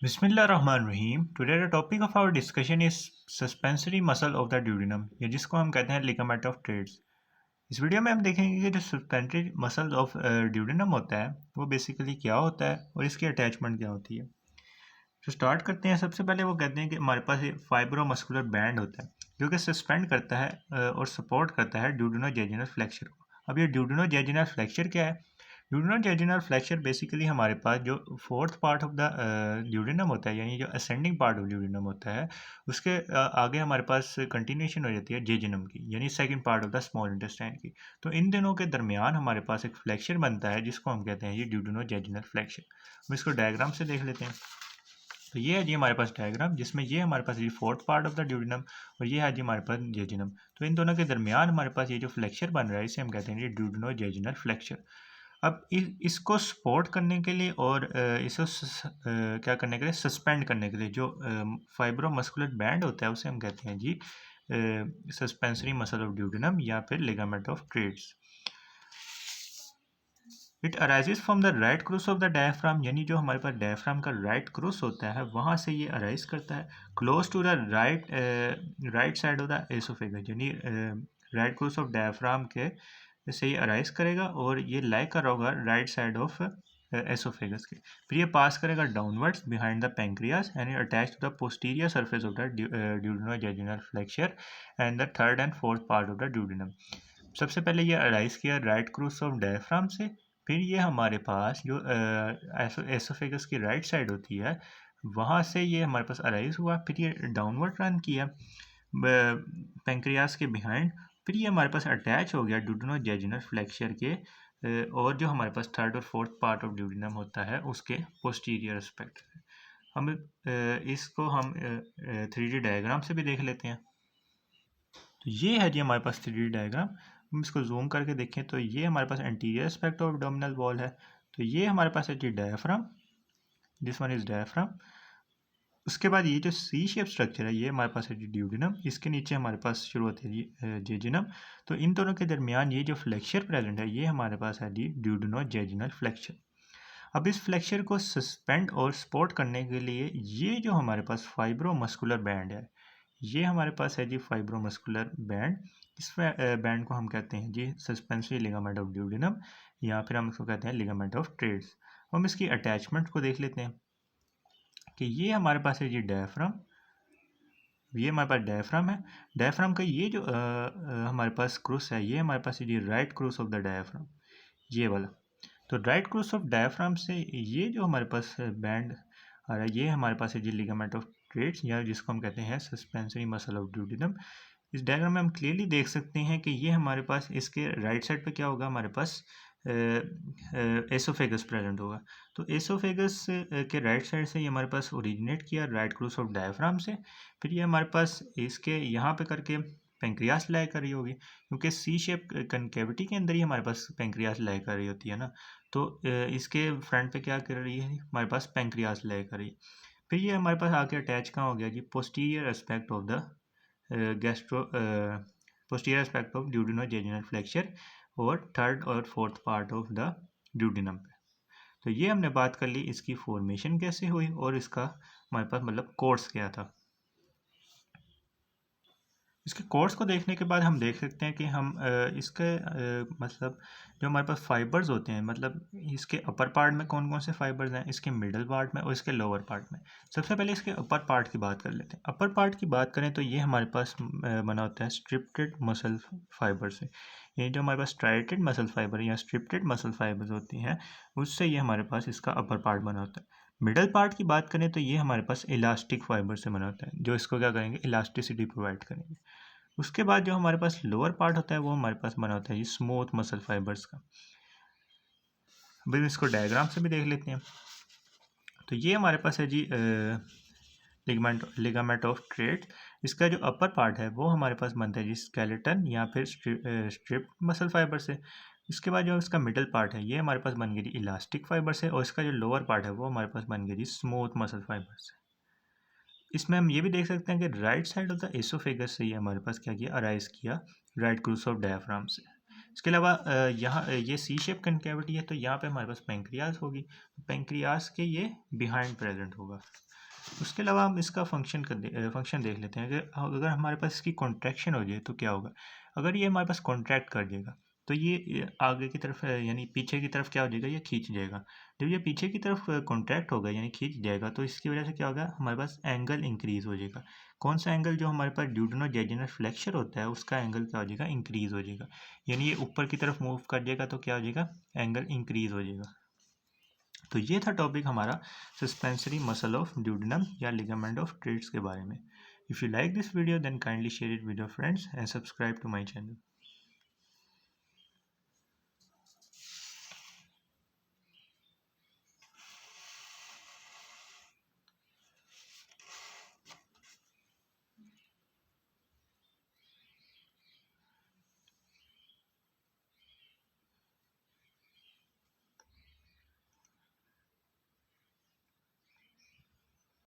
बिस्मिल्लाहिर्रहमानिर्रहीम। Today the topic of our discussion is suspensory muscle of the duodenum, या जिसको हम कहते हैं लिगामेंट ऑफ ट्रेड्स। इस वीडियो में हम देखेंगे कि जो सस्पेंसरी मसल ऑफ ड्यूडेनम होता है वो बेसिकली क्या होता है और इसकी अटैचमेंट क्या होती है। तो स्टार्ट करते हैं। सबसे पहले वो कहते हैं कि हमारे पास एक फाइब्रोमस्कुलर बैंड होता है जो कि सस्पेंड करता है और सपोर्ट करता है ड्यूडेनोजेजिनल फ्लेक्चर को। अब ये ड्यूडेनोजेजिनल फ्लेक्चर क्या है? ड्यूडेनोजेजिनल फ्लेक्चर बेसिकली हमारे पास जो fourth part of the duodenum होता है, यानी जो असेंडिंग पार्ट ऑफ ड्यूडेनम होता है, उसके आगे हमारे पास कंटिन्यूएशन हो जाती है जेजिनम की, यानी second part of the small intestine की। तो इन दोनों के दरमियान हमारे पास एक फ्लेक्चर बनता है जिसको हम कहते हैं ये ड्यूडेनोजेजिनल फ्लेक्चर। हम इसको डायग्राम से देख लेते हैं। तो ये है जी हमारे पास डायग्राम, जिसमें ये हमारे पास ये fourth part of the duodenum और ये है जी हमारे पास जेजिनम। तो इन दोनों के दरमियान हमारे पास ये जो फ्लेक्चर बन रहा है इसे हम कहते हैं ये ड्यूडेनोजेजिनल फ्लेक्चर। अब इसको सपोर्ट करने के लिए और इसे क्या करने के लिए, सस्पेंड करने के लिए जो फाइब्रोमस्कुलर बैंड होता है उसे हम कहते हैं जी सस्पेंसरी मसल ऑफ ड्यूडेनम या फिर ligament of Treitz. It arises from the right crus of the diaphragm, यानी जो हमारे पास डायफ्राम का राइट क्रूस होता है वहाँ से ये अराइज करता है close to the right side of the oesophagus, यानी राइट क्रूस ऑफ डायफ्राम के से ये अराइज करेगा और ये लाई कर होगा राइट साइड ऑफ एसोफेगस के। फिर ये पास करेगा downwards behind the pancreas and attach to the posterior surface of the duodenojejunal flexure and the third and fourth part of the duodenum. सबसे पहले ये अराइज किया राइट क्रूस ऑफ डायफ्राम से, फिर ये हमारे पास जो एसोफेगस की राइट साइड होती है वहाँ से ये हमारे पास अराइज हुआ, फिर ये डाउनवर्ड रन किया पेंक्रियास के बिहाइंड, फिर ये हमारे पास अटैच हो गया ड्यूडेनोजेजुनल फ्लेक्चर के और जो हमारे पास थर्ड और फोर्थ पार्ट ऑफ ड्यूडेनम होता है उसके पोस्टीरियर एस्पेक्ट। हम इसको हम 3D डायग्राम से भी देख लेते हैं। तो ये है जी हमारे पास 3D डायग्राम। हम इसको जूम करके देखें तो ये हमारे पास anterior aspect of abdominal wall है। तो ये हमारे पास है जी diaphragm, this one is diaphragm. उसके बाद ये जो सी शेप स्ट्रक्चर है ये हमारे पास है जी ड्यूडेनम, इसके नीचे हमारे पास शुरू होती है जी जेजिनम। तो इन दोनों के दरमियान ये जो फ्लेक्चर प्रेजेंट है ये हमारे पास है जी ड्यूडेनोजेजिनल फ्लेक्चर। अब इस फ्लेक्चर को सस्पेंड और सपोर्ट करने के लिए ये जो हमारे पास फाइब्रोमस्कुलर बैंड है ये हमारे पास है जी फाइब्रोमस्कुलर बैंड। इस बैंड को हम कहते हैं जी सस्पेंसरी लिगामेंट ऑफ ड्यूडेनम या फिर हम इसको कहते हैं लिगामेंट ऑफ ट्रेड्स। हम इसकी अटैचमेंट को देख लेते हैं कि ये हमारे पास है जी डायफ्राम, ये हमारे पास डायफ्राम है। डायफ्राम का ये जो हमारे पास क्रूस है ये हमारे पास है जी right crus of the diaphragm, ये वाला। तो राइट क्रूस ऑफ डायफ्राम से ये जो हमारे पास बैंड आ रहा है ये हमारे पास है जी लिगामेंट ऑफ ट्रेड्स या जिसको हम कहते हैं सस्पेंसरी मसल ऑफ ड्यूडेनम। इस डायग्राम में हम क्लियरली देख सकते हैं कि ये हमारे पास इसके राइट साइड पे क्या होगा, हमारे पास एसोफेगस प्रेजेंट होगा। तो एसोफेगस के राइट साइड से ये हमारे पास ओरिजिनेट किया राइट क्रूस ऑफ डायफ्राम से, फिर ये हमारे पास इसके यहाँ पे करके पेंक्रियास लाई कर रही होगी, क्योंकि सी शेप कनकेविटी के अंदर ही हमारे पास पेंक्रियास लाई कर रही होती है ना। तो इसके फ्रंट पे क्या कर रही है हमारे पास पेंक्रियास लाई कर रही है। फिर ये हमारे पास आके अटैच कहाँ हो गया जी posterior aspect of the gastro posterior aspect of duodenojejunal flexure और थर्ड और fourth part of the duodenum पे। तो ये हमने बात कर ली इसकी फॉर्मेशन कैसे हुई और इसका हमारे पास मतलब कोर्स क्या था। इसके कोर्स को देखने के बाद हम देख सकते हैं कि हम इसके मतलब जो हमारे पास फाइबर्स होते हैं, मतलब इसके अपर पार्ट में कौन कौन से फाइबर्स हैं, इसके मिडल पार्ट में और इसके लोअर पार्ट में। सबसे पहले इसके अपर पार्ट की बात कर लेते हैं। अपर पार्ट की बात करें तो ये हमारे पास बना होता है स्ट्रिप्टेड मसल फाइबर से। ये जो हमारे पास स्ट्राइटेड मसल फाइबर या स्ट्रिप्टेड मसल फाइबर्स होती हैं उससे ये हमारे पास इसका अपर पार्ट बना होता है। मिडल पार्ट की बात करें तो ये हमारे पास इलास्टिक फाइबर से बना होता है जो इसको क्या करेंगे, इलास्टिसिटी प्रोवाइड करेंगे। उसके बाद जो हमारे पास लोअर पार्ट होता है वो हमारे पास बना होता है ये स्मूथ मसल फाइबर्स का। अब इसको डायग्राम से भी देख लेते हैं। तो ये हमारे पास है जी लिगामेंट ऑफ ट्रेड। इसका जो अपर पार्ट है वो हमारे पास बनता है जी स्केलेटन या फिर स्ट्रिप मसल फाइबर से। इसके बाद जो इसका मिडल पार्ट है ये हमारे पास बन गया जी इलास्टिक फाइबर से और इसका जो लोअर पार्ट है वो हमारे पास बन गया जी स्मूथ मसल फाइबर से। इसमें हम ये भी देख सकते हैं कि right side of the oesophagus से ये हमारे पास क्या किया, अराइज किया राइट क्रूस ऑफ डायफ्राम से। इसके अलावा यहाँ ये सी शेप कनकेविटी है, तो यहाँ पे हमारे पास पेंक्रियाज होगी, पेंक्रियाज के ये बिहाइंड प्रेजेंट होगा। उसके अलावा हम इसका फंक्शन देख लेते हैं कि अगर हमारे पास इसकी कॉन्ट्रैक्शन हो जाए तो क्या होगा। अगर ये हमारे पास कॉन्ट्रैक्ट कर देगा तो ये आगे की तरफ यानी पीछे की तरफ क्या हो जाएगा, ये खींच जाएगा। जब ये पीछे की तरफ कॉन्ट्रैक्ट होगा यानी खींच जाएगा तो इसकी वजह से क्या होगा, हमारे पास एंगल इंक्रीज हो जाएगा। कौन सा एंगल, जो हमारे पास ड्यूडेनोजेजुनल फ्लेक्सर होता है उसका एंगल क्या हो जाएगा, इंक्रीज हो जाएगा। यानी ये ऊपर की तरफ मूव कर जाएगा तो क्या हो जाएगा, एंगल इंक्रीज हो जाएगा। तो ये था टॉपिक हमारा सस्पेंसरी मसल ऑफ ड्यूडेनम या लिगामेंट ऑफ ट्रेट्स के बारे में। If you like this video then kindly share it with your friends and subscribe to my channel.